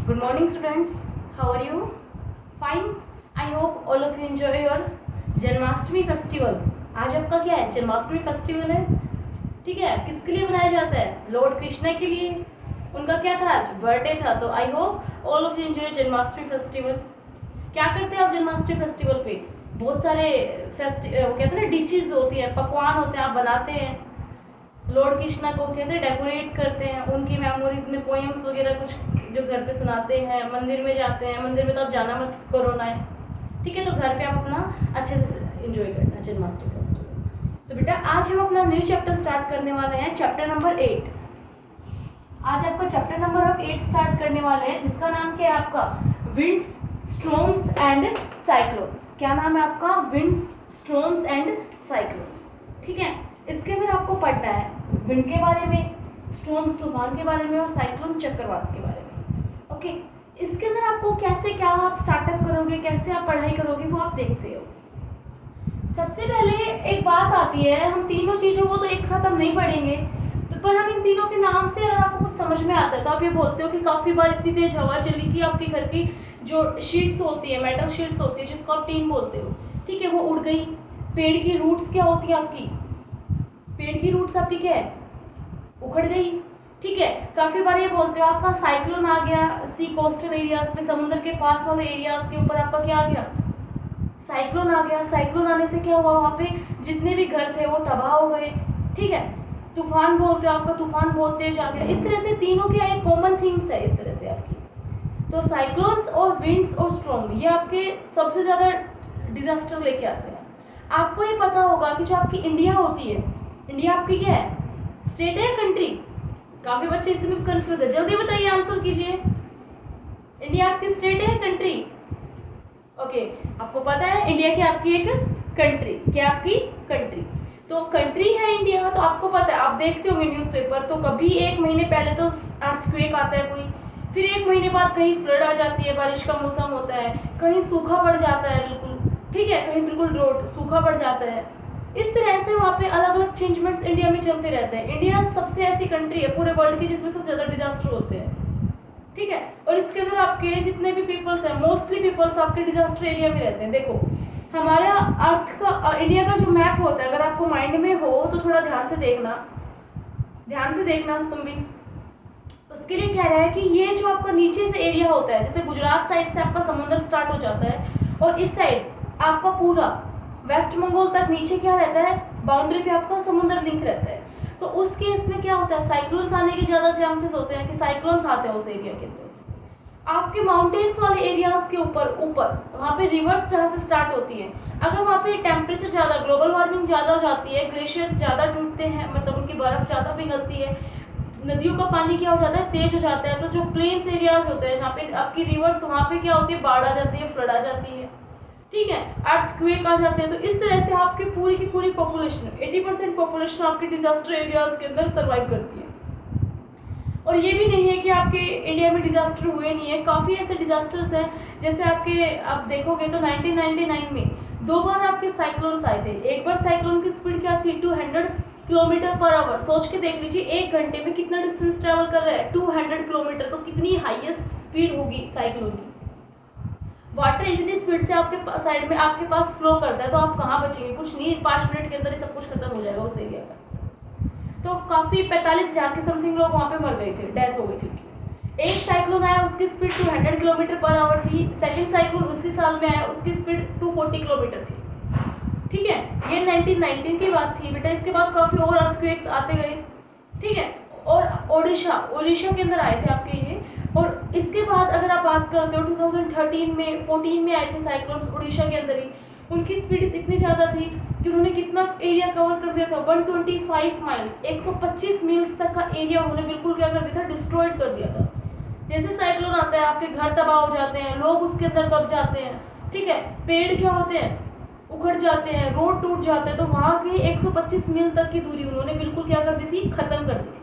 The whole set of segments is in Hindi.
Good morning students. How are you? Fine. I hope all of you enjoy your Janmashtami festival. आज आपका क्या है? जन्माष्टमी फेस्टिवल है. ठीक है. किसके लिए मनाया जाता है? लॉर्ड कृष्णा के लिए. उनका क्या था? आज बर्थडे था. तो I hope all of you enjoy Janmashtami festival. क्या करते हैं आप जन्माष्टमी फेस्टिवल पे? बहुत सारे वो कहते हैं ना डिशेज होती है, पकवान होते हैं, आप बनाते हैं. लॉर्ड कृष्णा को कहते हैं डेकोरेट करते हैं, उनकी मेमोरीज में पोएम्स वगैरह कुछ जो घर पे सुनाते हैं. मंदिर में जाते हैं. मंदिर में तो आप जाना मत कोरोना है. ठीक है. तो घर पे आप अपना अच्छे से एंजॉय करना जन्माष्टमी फेस्टिवल. तो बेटा आज हम अपना न्यू चैप्टर स्टार्ट करने वाले हैं, चैप्टर नंबर 8. आज आपका चैप्टर नंबर 8 स्टार्ट करने वाले हैं, जिसका नाम क्या है आपका? Winds, storms and cyclones. क्या नाम है आपका? Winds, storms and cyclone. ठीक है. इसके अंदर आपको पढ़ना है विंड के बारे में, स्टॉर्म्स तूफान के बारे में, और साइक्लोन चक्रवात के बारे में. ओके. इसके अंदर आपको कैसे क्या आप स्टार्टअप करोगे, कैसे आप पढ़ाई करोगे, वो आप देखते हो. सबसे पहले एक बात आती है, हम तीनों चीज़ों को तो एक साथ हम नहीं पढ़ेंगे, तो पर हम इन तीनों के नाम से अगर आपको कुछ समझ में आता है तो आप ये बोलते हो कि काफ़ी बार इतनी तेज हवा चली कि आपके घर की जो शीट्स होती है, मेटल शीट्स होती है, जिसको आप टीन बोलते हो, ठीक है, वो उड़ गई. पेड़ की रूट्स क्या होती है आपकी? पेड़ की रूट्स आपकी क्या है? उखड़ गई. ठीक है. काफी बार ये बोलते हो आपका साइक्लोन आ गया सी कोस्टल एरियाज पे, समुद्र के पास वाले एरियाज के ऊपर आपका क्या आ गया? साइक्लोन आ गया. साइक्लोन आने से क्या हुआ? वहाँ पे जितने भी घर थे वो तबाह हो गए. ठीक है. तूफान बोलते हो आपका, तूफान बहुत तेज आ गया. इस तरह से तीनों क्या एक कॉमन थिंग्स है इस तरह से आपकी. तो साइक्लोन्स और विंड्स और स्टॉर्म ये आपके सबसे ज्यादा डिजास्टर लेके आते हैं. आपको ये पता होगा कि जो आपकी इंडिया होती है, इंडिया आपकी क्या है? स्टेट है, कंट्री? काफी बच्चे इसमें कंफ्यूज है. जल्दी बताइए, आंसर कीजिए. इंडिया आपकी स्टेट है, कंट्री? ओके. आपको पता है इंडिया की आपकी एक कंट्री, क्या आपकी कंट्री. तो कंट्री है इंडिया, तो आपको पता है, आप देखते होंगे न्यूज़पेपर, तो कभी एक महीने पहले तो अर्थक्वेक आता है कोई, फिर एक महीने बाद कहीं फ्लड आ जाती है, बारिश का मौसम होता है, कहीं सूखा पड़ जाता है बिल्कुल. ठीक है. कहीं बिल्कुल ड्रॉट, सूखा पड़ जाता है. इस तरह से वहाँ पे अलग अलग चेंजमेंट्स इंडिया में चलते रहते हैं. इंडिया सबसे ऐसी कंट्री है पूरे वर्ल्ड की जिसमें सबसे ज़्यादा डिजास्टर होते हैं. ठीक है. और इसके अंदर आपके जितने भी पीपल्स हैं, मोस्टली पीपल्स आपके डिजास्टर एरिया में रहते हैं. देखो हमारा अर्थ का इंडिया का जो मैप होता है, अगर आपको माइंड में हो तो थोड़ा ध्यान से देखना तुम भी. उसके लिए कह रहा है कि ये जो आपका नीचे से एरिया होता है, जैसे गुजरात साइड से आपका समुद्र स्टार्ट हो जाता है, और इस साइड आपका पूरा वेस्ट बंगाल तक नीचे क्या रहता है? बाउंड्री पे आपका समुद्र लिंक रहता है. तो उस केस में क्या होता है? साइक्लोन्स आने के ज़्यादा चांसेस होते हैं कि साइक्लोन्स आते हैं उस एरिया के अंदर. आपके माउंटेन्स वाले एरियाज के ऊपर वहाँ पे रिवर्स जहाँ से स्टार्ट होती है, अगर वहाँ पे टेम्परेचर ज़्यादा, ग्लोबल वार्मिंग ज़्यादा हो जाती है, ग्लेशियर्स ज़्यादा टूटते हैं, मतलब उनकी बर्फ़ ज़्यादा पिघलती है, नदियों का पानी क्या हो जाता है? तेज हो जाता है. तो जो प्लेन्स एरियाज होते हैं जहाँ पे आपकी रिवर्स, वहाँ पे क्या होती है? बाढ़ आ जाती है, फ्लड आ जाती है. ठीक है. अर्थक्वेक आ जाते हैं. तो इस तरह से आपकी पूरी की पूरी पॉपुलेशन, 80% पॉपुलेशन आपके डिजास्टर एरियाज के अंदर सर्वाइव करती है. और ये भी नहीं है कि आपके इंडिया में डिजास्टर हुए नहीं है, काफ़ी ऐसे डिजास्टर्स हैं. जैसे आप देखोगे तो 1999 में 2 बार आपके साइक्लोन्स आए थे. एक बार साइक्लोन की स्पीड क्या थी? 200 किलोमीटर पर आवर. सोच के देख लीजिए, 1 घंटे में कितना डिस्टेंस ट्रेवल कर रहा है? 200 किलोमीटर. तो कितनी हाईएस्ट स्पीड होगी साइक्लोन की. वाटर इतनी स्पीड से आपके साइड में आपके पास फ्लो करता है, तो आप कहाँ बचेंगे? कुछ नहीं. 5 मिनट के अंदर ही सब कुछ खत्म हो जाएगा उस एरिया का. तो काफ़ी 45,000 के समथिंग लोग वहाँ पे मर गए थे, डेथ हो गई थी उनकी. एक साइक्लोन आया, उसकी स्पीड 200 किलोमीटर पर आवर थी. सेकंड साइक्लोन उसी साल में आया, उसकी स्पीड 240 किलोमीटर थी. ठीक है. ये 1919 की बात थी बेटा. इसके बाद काफ़ी और अर्थक्वेक्स आते गए. ठीक है. और ओडिशा के अंदर आए थे आपके ये. और इसके बाद अगर आप बात करते हो 2013 में 14 में आए थे साइक्लोन्स उड़ीसा के अंदर ही. उनकी स्पीड इतनी ज़्यादा थी कि उन्होंने कितना एरिया कवर कर दिया था? 125 माइल्स, 125 मील्स तक का एरिया उन्होंने बिल्कुल क्या कर दिया था? डिस्ट्रॉयड कर दिया था. जैसे साइक्लोन आता है, आपके घर तबाह हो जाते हैं, लोग उसके अंदर दब जाते हैं. ठीक है. पेड़ क्या होते हैं? उखड़ जाते हैं, रोड टूट जाते हैं. तो वहाँ की 125 मील तक की दूरी उन्होंने बिल्कुल क्या कर दी थी? खत्म कर दी थी.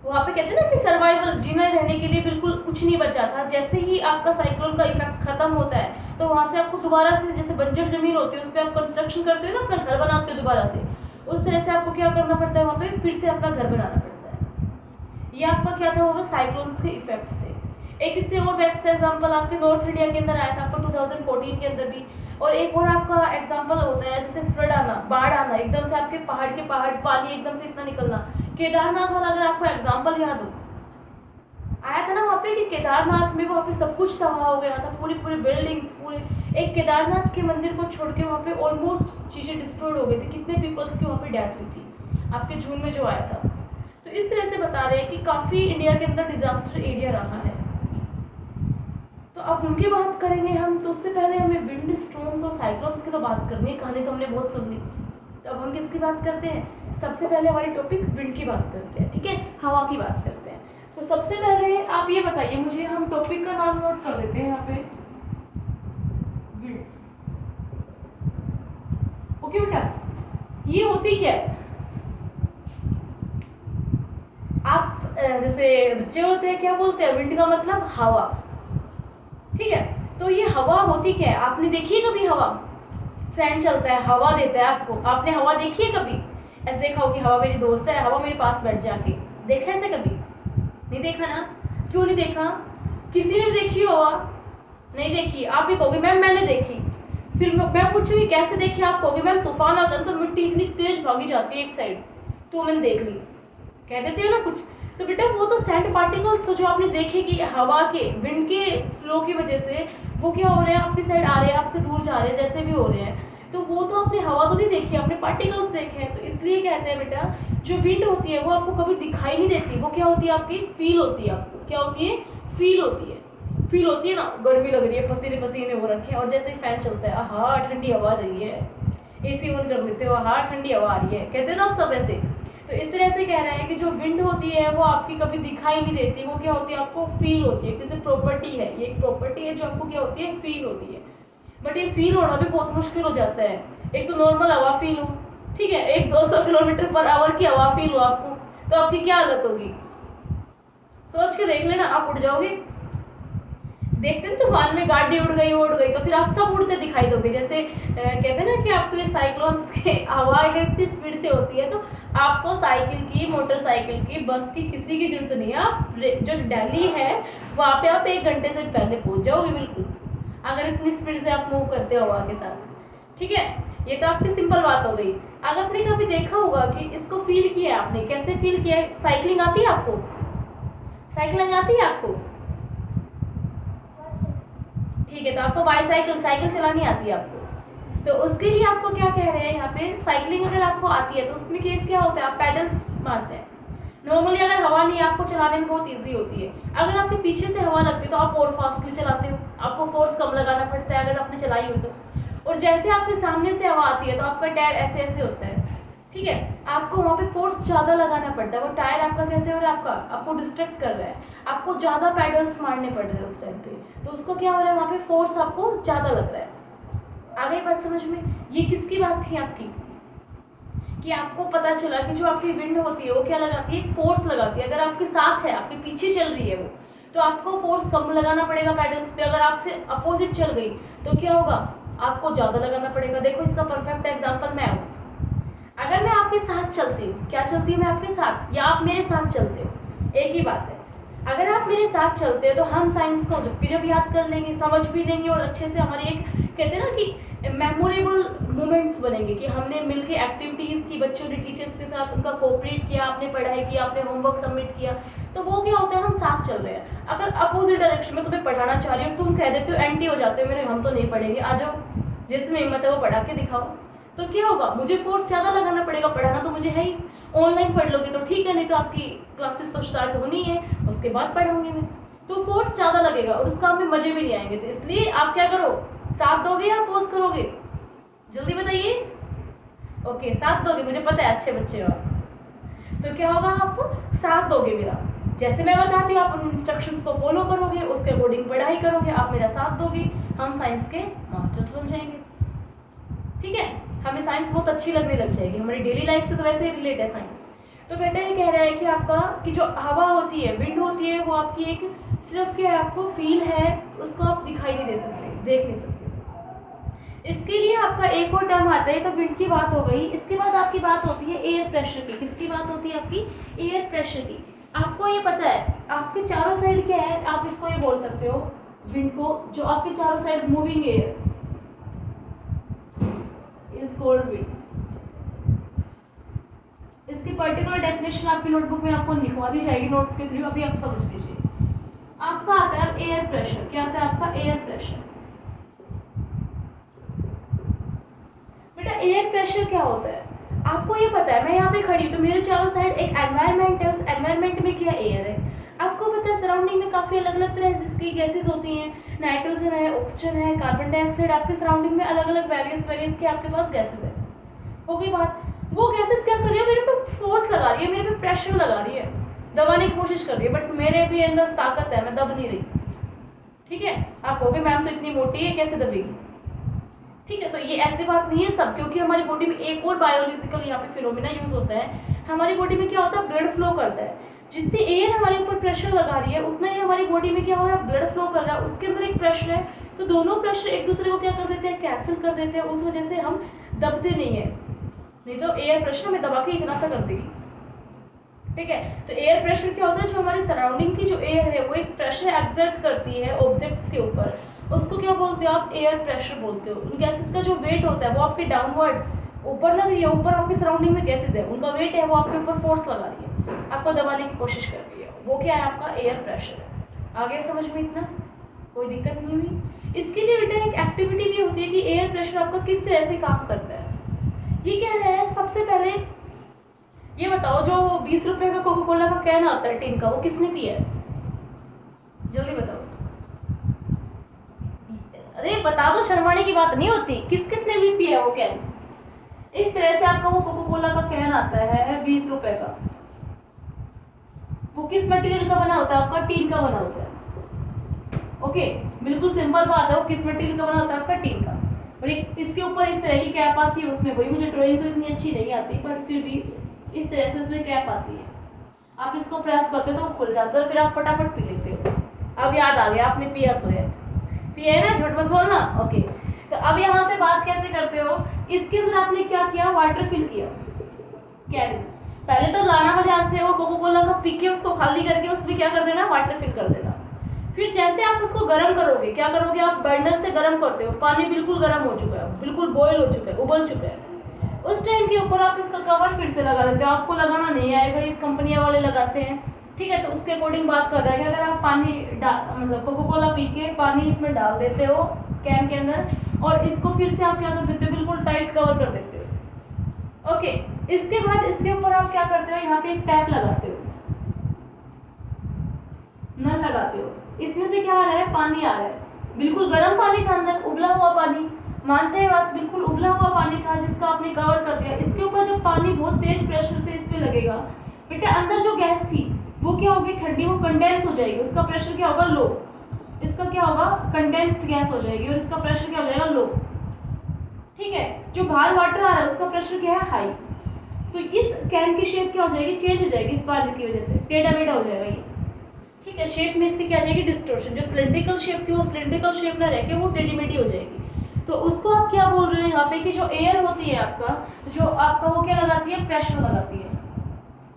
वहाँ पे कहते हैं ना कि सर्वाइवल, जीने रहने के लिए बिल्कुल कुछ नहीं बचा था. जैसे ही आपका साइक्लोन का इफेक्ट खत्म होता है, तो वहाँ से आपको दोबारा से, जैसे बंजर जमीन होती है उस पर आप कंस्ट्रक्शन करते हो ना, अपना घर बनाते हो दोबारा से, उस तरह से आपको क्या करना पड़ता है? वहाँ पे फिर से अपना घर बनाना पड़ता है. ये आपका क्या था? होगा साइक्लोन्स के इफेक्ट से. एक इससे और बेस्ट एग्जांपल आपके नॉर्थ इंडिया के अंदर आया था आपको 2014 के अंदर भी। और एक और आपका एग्जांपल होता है जैसे फ्लड आना, बाढ़ आना, एकदम से आपके पहाड़ पानी एकदम से इतना निकलना। केदारनाथ वाला अगर आपको एग्जांपल याद हो, आया था ना वहाँ पे कि केदारनाथ में वहाँ पे सब कुछ तबाह हो गया था, पूरी पूरी बिल्डिंग्स, पूरे एक केदारनाथ के मंदिर को छोड़ के वहाँ पे ऑलमोस्ट चीज़ें डिस्ट्रॉयड हो गई थी। कितने पीपल्स की वहाँ पे डेथ हुई थी आपके जून में जो आया था। तो इस तरह से बता रहे हैं कि काफ़ी इंडिया के अंदर डिजास्टर एरिया रहा है। तो अब उनकी बात करेंगे हम, तो उससे पहले हमें विंड स्टॉर्म्स और साइक्लोन्स की तो बात करनी है। कहानी तो हमने बहुत सुन ली, तो अब हम किसकी बात करते हैं? सबसे पहले हमारी टॉपिक विंड की बात करते हैं, ठीक है, हवा की बात करते हैं। तो सबसे पहले आप ये बताइए मुझे, हम टॉपिक का नाम नोट कर देते हैं यहाँ पे, विंड्स। ओके बेटा, ये होती क्या है? आप जैसे बच्चे होते हैं क्या बोलते हैं, विंड का मतलब हवा, ठीक है। तो ये हवा होती क्या है? आपने देखी है कभी हवा? फैन चलता है, हवा देता है आपको, आपने हवा देखी है कभी? ऐसे देखा हो कि हवा मेरी दोस्त है, हवा मेरे पास बैठ जाके, देखा ऐसे कभी? नहीं देखा ना? क्यों नहीं देखा? किसी ने देखी हो हवा? नहीं देखी। आप ही कहोगे मैम मैंने देखी। फिर मैं पूछूंगी कैसे देखी? आप कहोगे मैम तूफान आता है तो मिट्टी इतनी तेज भागी जाती है एक साइड, तो मैंने देख ली, कह देते हो ना कुछ। तो बेटा वो तो सैंड पार्टिकल्स तो जो आपने देखे कि हवा के, विंड के फ्लो की वजह से वो क्या हो रहे हैं, आपकी साइड आ रहे हैं, आपसे दूर जा रहे हैं, जैसे भी हो रहे हैं। तो वो तो आपने हवा तो नहीं देखी, आपने पार्टिकल्स देखे हैं। तो इसलिए कहते हैं बेटा जो विंड होती है वो आपको कभी दिखाई नहीं देती, वो क्या होती है आपकी, फील होती है। आपको क्या होती है? फील होती है। फील होती है ना, गर्मी लग रही है, पसीने पसीने हो रखे हैं, और जैसे ही फैन चलता है, हाँ ठंडी हवा आ रही है, एसी ऑन कर लेते हो, हाँ ठंडी हवा आ रही है, कहते हैं ना आप सब ऐसे। तो इस तरह से कह रहे हैं कि जो विंड होती है वो आपकी कभी दिखाई नहीं देती, वो क्या होती है, आपको फील होती है। जैसे प्रॉपर्टी है, ये एक प्रॉपर्टी है जो आपको क्या होती है, फील होती है। बट ये फील होना भी बहुत मुश्किल हो जाता है। एक तो नॉर्मल हवा फील हो, ठीक है, एक 200 किलोमीटर पर आवर की हवा फील हो आपको, तो आपकी क्या हालत होगी? सोच के देख लेना, आप उड़ जाओगे। देखते हैं तूफान में गाड़ी उड़ गई, तो फिर आप सब उड़ते दिखाई दोगे। जैसे कहते हैं ना कि आपको ये साइक्लोन्स के हवा अगर इतनी स्पीड से होती है तो आपको साइकिल की, मोटरसाइकिल की, बस की, किसी की जरूरत नहीं है। आप जो दिल्ली है वहाँ पे आप 1 घंटे से पहले पहुँच जाओगे बिल्कुल, अगर इतनी स्पीड से आप मूव करते हो हवा के साथ, ठीक है। ये तो आपकी सिंपल बात हो गई। अगर आपने कभी देखा होगा कि इसको फील किया है आपने, कैसे फील किया है? साइकिलिंग आती है आपको? साइकिलिंग आती है आपको? ठीक है, तो आपको साइकिल चलानी आती है आपको। तो उसके लिए आपको क्या कह रहे हैं यहाँ पे, साइकिलिंग अगर आपको आती है तो उसमें केस क्या होता है, आप पैडल्स मारते हैं। नॉर्मली अगर हवा नहीं है आपको चलाने में बहुत इजी होती है। अगर आपके पीछे से हवा लगती है तो आप और फास्टली चलाते हो, आपको फोर्स कम लगाना पड़ता है अगर आपने चलाई हो तो। और जैसे आपके सामने से हवा आती है तो आपका टायर ऐसे ऐसे होता है, ठीक है, आपको वहाँ पे फोर्स ज़्यादा लगाना पड़ता है। वो टायर आपका कैसे हो रहा है, आपको डिस्ट्रैक्ट कर रहा है, आपको ज़्यादा पैडल्स मारने पड़ रहे हैं उस टाइम पे, तो उसको क्या हो रहा है, वहाँ पे फोर्स आपको ज़्यादा लग रहा है। आ गई बात समझ में? ये किसकी बात थी आपकी, कि आपको पता चला कि जो आपकी विंड होती है वो क्या लगाती है, फोर्स लगाती है। अगर आपके साथ है, आपके पीछे चल रही है वो, तो आपको फोर्स कम लगाना पड़ेगा पैडल्स पे। अगर आपसे अपोजिट चल गई तो क्या होगा, आपको ज़्यादा लगाना पड़ेगा। देखो इसका परफेक्ट एग्जाम्पल मैं हूँ। अगर मैं आपके साथ चलती हूँ, क्या चलती हूँ मैं आपके साथ, या आप मेरे साथ चलते हो, एक ही बात है। अगर आप मेरे साथ चलते हो तो हम साइंस को जब याद कर लेंगे, समझ भी लेंगे, और अच्छे से हमारी एक कहते हैं ना कि मेमोरेबल मोमेंट्स बनेंगे कि हमने मिलके एक्टिविटीज़ की, बच्चों ने टीचर्स के साथ उनका कोऑपरेट किया, आपने पढ़ाई की, आपने होमवर्क सबमिट किया, तो वो क्या होता है, हम साथ चल रहे हैं। अगर अपोजिट डायरेक्शन में तुम्हें पढ़ाना चाह रही हो, तुम कह देते हो, एंटी हो जाते हो, मेरे हम तो नहीं पढ़ेंगे, आ जाओ, जिसमें हिम्मत है वो पढ़ा के दिखाओ, तो क्या होगा, मुझे फोर्स ज़्यादा लगाना पड़ेगा, पढ़ाना तो मुझे है ही। ऑनलाइन पढ़ लोगे तो ठीक है, नहीं तो आपकी क्लासेस तो स्टार्ट होनी है, उसके बाद पढ़ूंगी मैं, तो फोर्स ज़्यादा लगेगा और उसका हमें मजे भी नहीं आएंगे। तो इसलिए आप क्या करो, साथ दोगे या अपोज करोगे, जल्दी बताइए। ओके, साथ दोगे, मुझे पता है अच्छे बच्चे हो आप। तो क्या होगा, आप साथ दोगे मेरा, जैसे मैं बताती हूँ आप उन इंस्ट्रक्शंस को फॉलो करोगे, उसके अकॉर्डिंग पढ़ाई करोगे, आप मेरा साथ दोगे, हम साइंस के मास्टर्स बन जाएंगे, ठीक है। हमें साइंस बहुत अच्छी लगने लग जाएगी, हमारी डेली लाइफ से तो वैसे ही रिलेट है साइंस। तो बेटा ये कह रहा है कि आपका कि जो हवा होती है, विंड होती है, वो आपकी एक सिर्फ क्या है, आपको फील है, उसको आप दिखाई नहीं दे सकते, देख नहीं सकते। इसके लिए आपका एक और टर्म आता है, तो विंड की बात हो गई। इसके बाद आपकी बात होती है एयर प्रेशर की। किसकी बात होती है आपकी, एयर प्रेशर की। आपको ये पता है आपके चारों साइड क्या है, आप आप इसको ये बोल सकते हो विंड को, जो आपके चारों side moving air is called wind. इसकी पर्टिकुलर डेफिनेशन आपकी नोटबुक में आपको लिखवा दी जाएगी नोट्स के थ्रू, अभी आप समझ लीजिए। आपका आता है एयर प्रेशर। क्या आता है आपका? Air pressure. बेटा एयर प्रेशर क्या होता है आपको ये पता है। मैं यहाँ पे खड़ी हूँ तो मेरे चारों साइड एक एनवायरनमेंट है, उस एनवायरनमेंट में क्या एयर है। आपको पता है सराउंडिंग में काफ़ी अलग अलग तरह की गैसेज होती हैं, नाइट्रोजन है, ऑक्सीजन है, कार्बन डाइऑक्साइड। आपके सराउंडिंग में अलग अलग वेरियस के आपके पास गैसेज है। हो गई बात। वो गैसेज क्या कर रही है, मेरे पे फोर्स लगा रही है, मेरे पे प्रेशर लगा रही है, दबाने की कोशिश कर रही है, बट मेरे भी अंदर ताकत है, मैं दब नहीं रही। ठीक है, आप कहोगे मैम तो इतनी मोटी है कैसे दबेगी। ठीक है, तो ये ऐसी बात नहीं है सब, क्योंकि हमारी बॉडी में एक और बायोलॉजिकल यहाँ पे फिनोमेना यूज होता है। हमारी बॉडी में क्या होता है, ब्लड फ्लो करता है। जितनी एयर हमारे ऊपर प्रेशर लगा रही है उतना ही हमारी बॉडी में क्या हो रहा है, ब्लड फ्लो कर रहा है, उसके अंदर एक प्रेशर है। तो दोनों प्रेशर एक दूसरे को क्या कर देते हैं, कैंसिल कर देते हैं। उस वजह से हम दबते नहीं है, नहीं तो एयर प्रेशर हमें दबा के इतना सा कर देगी। ठीक है, तो एयर प्रेशर क्या होता है, जो हमारे सराउंडिंग की जो एयर है वो एक प्रेशर एक्सर्ट करती है ऑब्जेक्ट्स के ऊपर, उसको क्या बोलते हो आप, एयर प्रेशर बोलते हो। उन गैसेस का जो वेट होता है वो आपके डाउनवर्ड ऊपर लग रही है, ऊपर आपके सराउंडिंग में गैसेस है, उनका वेट है वो आपके ऊपर फोर्स लगा रही है, आपको दबाने की कोशिश कर रही है, वो क्या है आपका एयर प्रेशर है। आगे समझ में इतना कोई दिक्कत नहीं हुई। इसके लिए बेटा एक एक्टिविटी भी होती है कि एयर प्रेशर आपका किस तरह से काम करता है। ये कह रहे हैं सबसे पहले ये बताओ, जो 20 रुपए का कोका कोला का कैन आता है टिन का, वो किसने पिया है, जल्दी बताओ। अरे बता दो, शर्माने की बात नहीं होती, किस किसने भी पिया है वो कैन। इस तरह से आपका वो कोका कोला का कैन आता है 20 रुपए का, वो किस मटेरियल का बना होता है आपका, टीन का बना होता है। ओके, बिल्कुल सिंपल बात है, वो किस मटेरियल का बना होता है आपका, टीन का। और एक इसके ऊपर इस तरह की कैप आती है, उसमें वही मुझे ड्राइंग तो इतनी अच्छी नहीं आती, पर फिर भी इस तरह से उसमें कैप आती है। आप इसको प्रेस करते हो तो वो खुल जाता है, फिर आप फटाफट पी लेते हो। अब याद आ गया, आपने पिया तो है, पिया है ना, झूठ मत बोलना। ओके, तो अब यहाँ से बात कैसे करते हो, इसके अंदर आपने क्या किया, वाटर फिल किया कैन। पहले तो लाना बाजार से वो कोका कोला का पी के उसको खाली करके उसमें क्या कर देना, वाटर फिल कर देना। फिर जैसे आप उसको गर्म करोगे, क्या करोगे आप, बर्नर से गर्म करते हो, पानी बिल्कुल गर्म हो चुका है, बिल्कुल बॉयल हो चुका है, उबल चुका है। उस टाइम के ऊपर आप इसका कवर फिर से लगा देते हो, आपको लगाना नहीं आएगा, ये कंपनियां वाले लगाते हैं। ठीक है, तो उसके अकॉर्डिंग बात कर रहा है कि अगर आप पानी मतलब कोका कोला पी के पानी इसमें डाल देते हो कैन के अंदर, और इसको फिर से आप क्या कर देते हो, बिल्कुल टाइट कवर कर देते हो। ओके, इसके बाद इसके ऊपर आप क्या करते हो, यहाँ पे एक टैप लगाते हो, नल लगाते हो, इसमें से क्या आ रहा है, पानी आ रहा है, बिल्कुल गर्म पानी था अंदर, उबला हुआ पानी, मानते हैं बात, बिल्कुल उबला हुआ पानी था जिसका आपने कवर कर दिया। इसके ऊपर जब पानी बहुत तेज प्रेशर से इस पे लगेगा, बेटा अंदर जो गैस थी वो क्या होगी, ठंडी, वो कंडेंस हो जाएगी, उसका प्रेशर क्या होगा, लो। इसका क्या होगा, कंडेंस्ड गैस हो जाएगी, और इसका प्रेशर क्या हो जाएगा, लो। ठीक है, जो बाहर वाटर आ रहा है उसका प्रेशर क्या है, हाई। तो इस कैन की शेप क्या हो जाएगी, चेंज हो जाएगी, इस पानी की वजह से टेढ़ा मेढ़ा हो जाएगा ये। ठीक है, शेप में इससे क्या आ जाएगी, डिस्टोर्शन। जो सिलेंड्रिकल शेप थी वो सिलेंड्रिकल शेप ना रह के वो टेढ़ी मेढ़ी हो जाएगी। तो उसको आप क्या बोल रहे हो यहाँ पे, कि जो एयर होती है आपका, जो आपका वो क्या लगाती है, प्रेशर लगाती है।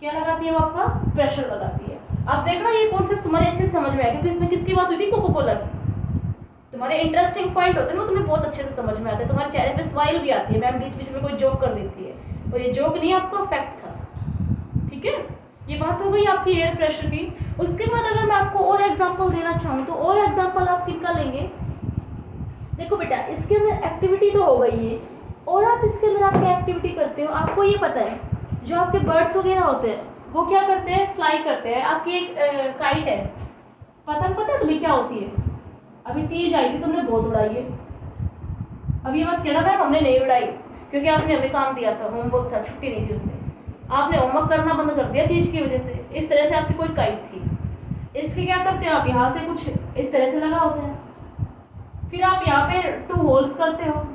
क्या लगाती है वो आपका, प्रेशर लगाती है। आप देखना ये कॉन्सेप्ट तुम्हारे अच्छे से समझ में आएगा, क्योंकि इसमें किसकी बात हुई थी, कोका कोला की। तुम्हारे इंटरेस्टिंग पॉइंट होते हैं ना, तुम्हें बहुत अच्छे से समझ में आते हैं, तुम्हारे चेहरे पे स्माइल भी आती है, मैम बीच बीच में कोई जोक कर देती है, और ये जोक नहीं, आपका फैक्ट था। ठीक है, ये बात हो गई आपकी एयर प्रेशर की। उसके बाद अगर मैं आपको और एग्जाम्पल देना चाहूँ तो और एग्जाम्पल आप किनका लेंगे, देखो बेटा इसके अंदर एक्टिविटी तो हो गई है, और आप इसके अंदर आप क्या एक्टिविटी करते हो, आपको ये पता है, जो आपके बर्ड्स वगैरह होते हैं वो क्या करते हैं, फ्लाई करते हैं। आपकी एक काइट है, पता है तुम्हें क्या होती है, अभी तीज आई थी, तुमने बहुत उड़ाई है। अब ये मत कहना मैम हमने नहीं उड़ाई, क्योंकि आपने अभी काम दिया था, होमवर्क था, छुट्टी नहीं थी उससे, आपने होमवर्क करना बंद कर दिया तीज की वजह से। इस तरह से आपकी कोई काइट थी, इसके क्या करते हो आप, यहाँ से कुछ इस तरह से लगा होता है, फिर आप यहाँ पे 2 होल्स करते हो,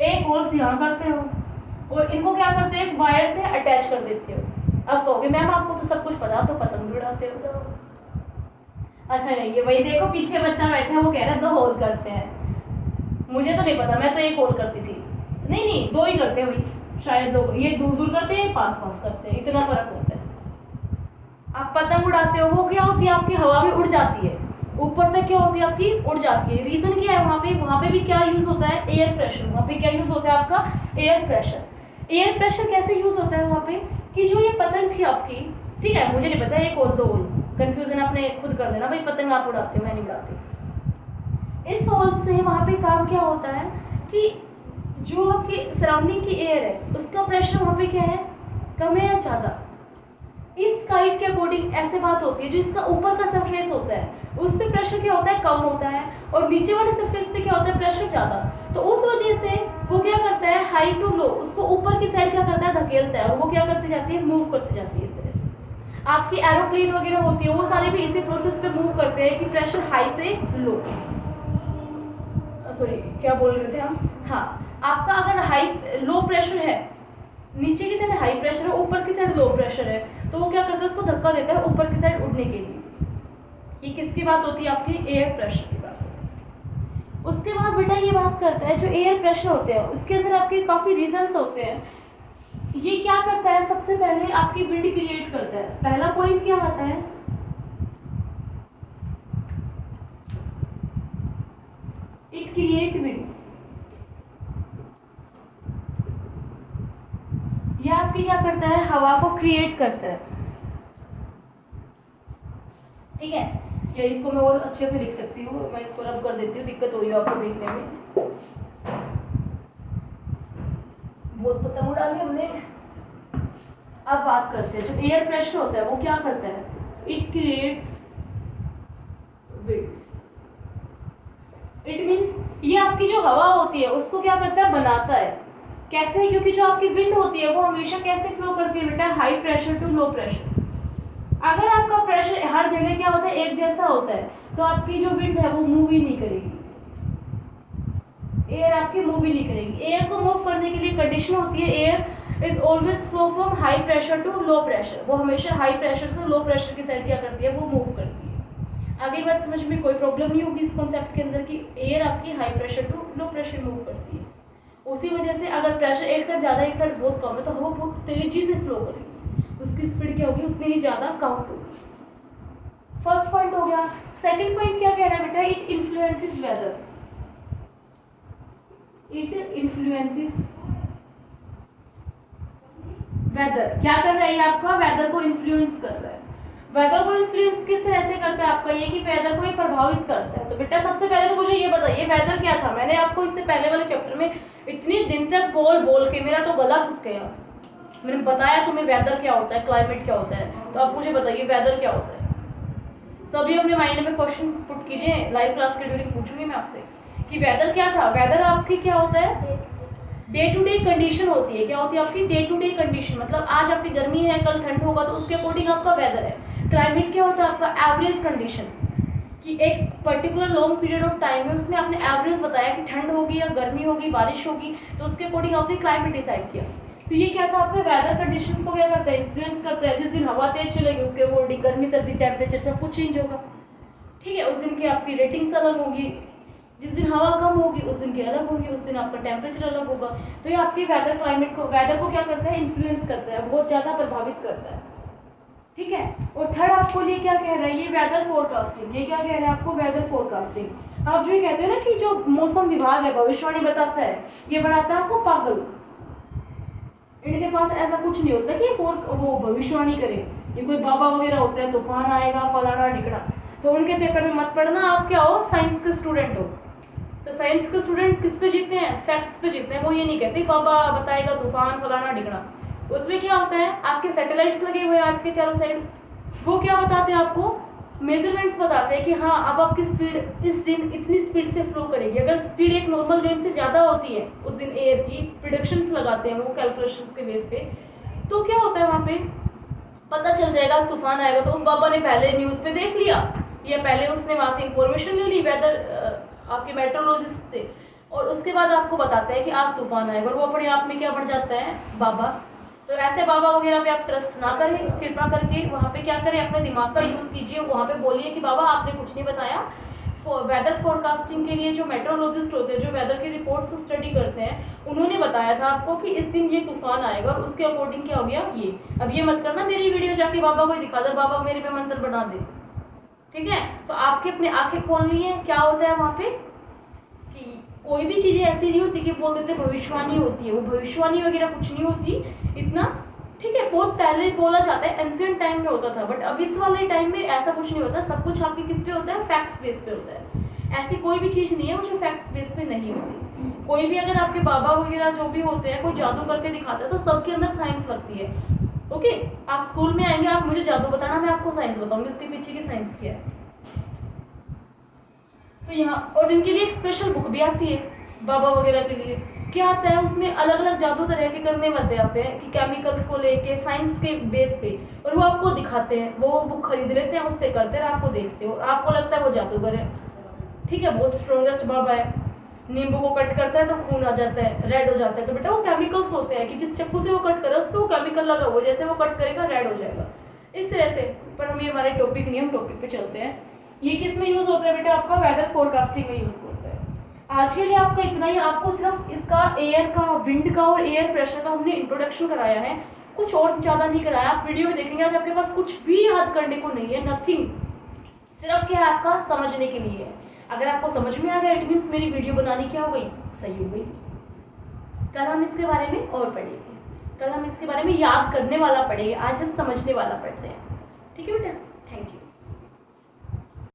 एक होल्स यहाँ करते हो, और इनको क्या करते हो, एक वायर से अटैच कर देते हो। अब कहोगे मैम आपको तो सब कुछ पता, तो पतंग भी उड़ाते हो। अच्छा नहीं, ये वही देखो पीछे बच्चा बैठा है, वो कह रहा है 2 होल करते हैं, मुझे तो नहीं पता, मैं तो 1 होल करती थी। नहीं 2 ही करते हैं भाई, शायद 2, ये दूर दूर करते हैं, पास पास करते हैं, इतना फर्क होता है। आप पतंग उड़ाते हो, वो क्या होती है, आपकी हवा में उड़ जाती है, ऊपर तक क्या होती है आपकी, उड़ जाती है। रीजन क्या है वहाँ पे भी क्या यूज होता है, एयर प्रेशर। वहाँ पे क्या यूज होता है आपका, एयर प्रेशर। एयर प्रेशर कैसे यूज होता है वहाँ पे कि जो ये पतंग थी आपकी, ठीक है, मुझे नहीं पता, एक होल दो होल, कंफ्यूजन आपने खुद कर देना भाई, पतंग आप उड़ाते हो मैं नहीं उड़ाती। इस होल से वहाँ पे काम क्या होता है कि जो आपकी सराउंडिंग की एयर है उसका प्रेशर वहाँ पे क्या है, कम है या ज़्यादा। इस काइट के अकॉर्डिंग ऐसे बात होती है, जो इसका ऊपर का सरफेस होता है उस पे प्रेशर क्या होता है, कम होता है, और नीचे वाले सरफेस पे क्या होता है, प्रेशर ज़्यादा। तो उस वजह से वो क्या करता है, हाई टू लो, उसको ऊपर की साइड क्या करता है, धकेलता है, और वो क्या करती जाती है, मूव करती जाती है। इस तरह से आपकी एरोप्लेन वगैरह होती है वो सारे भी इसी प्रोसेस पे मूव करते हैं कि प्रेशर हाई से लो, सॉरी क्या बोल रहे थे हम, हाँ, आपका अगर हाई लो प्रेशर है, नीचे की साइड हाई प्रेशर है, ऊपर की साइड लो प्रेशर है, तो वो क्या करता है, उसको धक्का देता है ऊपर की साइड उड़ने के लिए। ये किसकी बात होती है, आपकी एयर प्रेशर की बात होती है। उसके बाद बेटा ये बात करता है, जो एयर प्रेशर होते हैं उसके अंदर आपके काफ़ी रीजंस होते हैं। ये क्या करता है, सबसे पहले आपकी विंड क्रिएट करता है। पहला पॉइंट क्या आता है, इट क्रिएट विंड्स। ये आपकी क्या करता है, हवा को क्रिएट करता है, ठीक है। या इसको मैं और अच्छे से लिख सकती हूँ, मैं इसको रब कर देती हूँ, दिक्कत हो रही है आपको देखने में, बहुत पतंग उड़ा ली हमने। अब बात करते हैं, जो एयर प्रेशर होता है वो क्या करता है, it creates winds. It means ये आपकी जो हवा होती है उसको क्या करता है, बनाता है। कैसे, क्योंकि जो आपकी विंड होती है वो हमेशा कैसे फ्लो करती है बेटा, high pressure to low pressure. अगर आपका प्रेशर हर जगह क्या होता है, एक जैसा होता है, तो आपकी जो विंड है वो मूव ही नहीं करेगी, एयर आपकी मूव ही नहीं करेगी। एयर को मूव करने के लिए कंडीशन होती है, air is always flow from high pressure to low pressure. वो हमेशा हाई प्रेशर से लो प्रेशर की साइड क्या करती है, वो मूव करती है। आगे बात समझ में कोई प्रॉब्लम नहीं होगी इस कॉन्सेप्ट के अंदर कि एयर आपकी high pressure to low pressure move करती है। उसी वजह से अगर प्रेशर एक साइड ज़्यादा एक साइड बहुत कम है तो हवा बहुत तेजी से फ्लो करेगी, उसकी स्पीड क्या होगी, उतनी ही ज़्यादा काउंट होगी। फर्स्ट पॉइंट हो गया। सेकंड पॉइंट क्या कह रहा है बेटा, it influences weather. It influences weather. क्या कर रहा है ये आपका, वेदर को इन्फ्लुएंस कर रहा है। वेदर को इन्फ्लुएंस किस तरह से करता है आपका, ये कि वेदर को ये प्रभावित करता है। तो बेटा सबसे पहले तो मुझे ये बताइए वेदर क्या था। मैंने आपको इससे पहले वाले चैप्टर में इतनी दिन तक बोल बोल के मेरा तो गला थक गया, मैंने बताया तुम्हें वेदर क्या होता है, क्लाइमेट क्या होता है। तो आप मुझे बताइए वेदर क्या होता है। सभी अपने माइंड में क्वेश्चन पुट कीजिए, लाइव क्लास के ड्यूरिंग पूछूंगी मैं आपसे कि वेदर क्या था। वेदर आपकी क्या होता है, डे टू डे कंडीशन होती है। क्या होती है आपकी, डे टू डे कंडीशन। मतलब आज आपकी गर्मी है, कल ठंड होगा, तो उसके अकॉर्डिंग आपका वेदर है। क्लाइमेट क्या होता है आपका, एवरेज कंडीशन, कि एक particular long period of time है उसमें आपने एवरेज बताया कि ठंड होगी या गर्मी होगी, बारिश होगी, तो उसके अकॉर्डिंग आपने क्लाइमेट डिसाइड किया। तो ये क्या था आपका, वेदर कंडीशंस को क्या करता है, इन्फ्लुएंस करता है। जिस दिन हवा तेज चलेगी उसके अकॉर्डिंग गर्मी सर्दी टेम्परेचर सब कुछ चेंज होगा, ठीक है। उस दिन की आपकी रेटिंग्स अलग होगी, जिस दिन हवा कम होगी उस दिन की अलग होगी, उस दिन आपका टेम्परेचर अलग होगा। तो ये आपके वेदर क्लाइमेट को, वेदर को क्या करता है, इन्फ्लुएंस करता है, बहुत ज़्यादा प्रभावित करता है, ठीक है। और थर्ड आपको लिए क्या कह रहा है, ये वेदर फोरकास्टिंग। ये क्या कह रहा है आपको, वेदर फोरकास्टिंग। आप जो ये कहते हो ना कि जो मौसम विभाग है भविष्यवाणी बताता है, ये बनाता है आपको पागल। इनके पास ऐसा कुछ नहीं होता कि वो भविष्यवाणी करे। ये कोई बाबा वगैरह होता है, तूफान आएगा फलाना ढिकना, तो उनके चक्कर में मत पड़ना। आप क्या हो, साइंस के स्टूडेंट हो, तो साइंस के स्टूडेंट किस पे जीतते हैं, फैक्ट्स पे जीतते हैं। वो ये नहीं कहते बाबा बताएगा तूफान फलाना ढिकना। उसमें क्या होता है, आपके सैटेलाइट्स लगे हुए हैं अर्थ के चारों साइड, वो क्या बताते हैं आपको, मेजरमेंट्स बताते हैं कि हाँ अब आपकी स्पीड इस दिन इतनी स्पीड से फ्लो करेगी। अगर स्पीड एक नॉर्मल रेंज से ज़्यादा होती है उस दिन एयर की, प्रिडिक्शंस लगाते हैं वो कैलकुलेशंस के बेस पे, तो क्या होता है वहाँ पे पता चल जाएगा आज तूफान आएगा। तो उस बाबा ने पहले न्यूज़ पे देख लिया या पहले उसने वहाँ से इंफॉर्मेशन ले ली वेदर आपके मेट्रोलॉजिस्ट से, और उसके बाद आपको बताता है कि आज तूफान आएगा, और वो अपने आप में क्या बन जाता है, बाबा। तो ऐसे बाबा वगैरह पे आप ट्रस्ट ना करें, कृपा करके वहाँ पे क्या करें, अपने दिमाग का यूज़ कीजिए। वहाँ पे बोलिए कि बाबा आपने कुछ नहीं बताया। वेदर फोरकास्टिंग के लिए जो मेट्रोलॉजिस्ट होते हैं, जो वेदर की रिपोर्ट्स स्टडी करते हैं, उन्होंने बताया था आपको कि इस दिन ये तूफान आएगा, और उसके अकॉर्डिंग क्या हो गया ये। अब ये मत करना मेरी वीडियो जाके बाबा को दिखा दे, बाबा मेरे पे मंत्र बना दे, ठीक है। तो आपके अपने आंखें खोलनी है। क्या होता है वहाँ पे कि कोई भी चीज़ें ऐसी नहीं होती कि बोल देते भविष्यवाणी होती है, वो भविष्यवाणी वगैरह कुछ नहीं होती इतना, ठीक है। बहुत पहले बोला जाता है, एंशिएंट टाइम में होता था, बट अब इस वाले टाइम में ऐसा कुछ नहीं होता। सब कुछ आपके किस पे होता है, फैक्ट्स बेस पे होता है। ऐसी कोई भी चीज़ नहीं है वो जो फैक्ट्स बेस पे नहीं होती। कोई भी अगर आपके बाबा वगैरह जो भी होते हैं कोई जादू करके दिखाते हैं तो सबके अंदर साइंस लगती है। ओके, आप स्कूल में आएंगे, आप मुझे जादू बताना, मैं आपको साइंस बताऊंगी उसके पीछे की साइंस क्या है। तो यहाँ और इनके लिए एक स्पेशल बुक भी आती है बाबा वगैरह के लिए। क्या आता है उसमें, अलग अलग जादू तरह के करने वाले आते हैं कि केमिकल्स को लेके साइंस के बेस पे, और वो आपको दिखाते हैं। वो बुक खरीद लेते हैं, उससे करते हैं, आपको देखते हो और आपको लगता है वो जादूगर है। ठीक है, बहुत स्ट्रॉन्गेस्ट बाबा है। नींबू को कट करता है तो खून आ जाता है, रेड हो जाता है, तो बेटा वो केमिकल्स होते हैं कि जिस चक्कू से वो कट करे उस पर वो केमिकल लगा हुआ, जैसे वो कट करेगा रेड हो जाएगा, इस तरह से। पर हम ये हमारे टॉपिक नहीं, हम टॉपिक पे चलते हैं। ये किस में यूज होता है बेटा, आपका वेदर फोरकास्टिंग में यूज होता है। आज के लिए आपका इतना ही। आपको सिर्फ इसका एयर का, विंड का और एयर प्रेशर का हमने इंट्रोडक्शन कराया है, कुछ और ज़्यादा नहीं कराया। आप वीडियो में देखेंगे आज आपके पास कुछ भी याद करने को नहीं है, नथिंग। सिर्फ क्या है आपका समझने के लिए है। अगर आपको समझ में आ गया इट मीन्स मेरी वीडियो बनानी क्या हो गई, सही हो गई। कल हम इसके बारे में और पढ़ेंगे, कल हम इसके बारे में याद करने वाला पढ़ेंगे, आज हम समझने वाला पढ़ रहे हैं। ठीक है बेटा।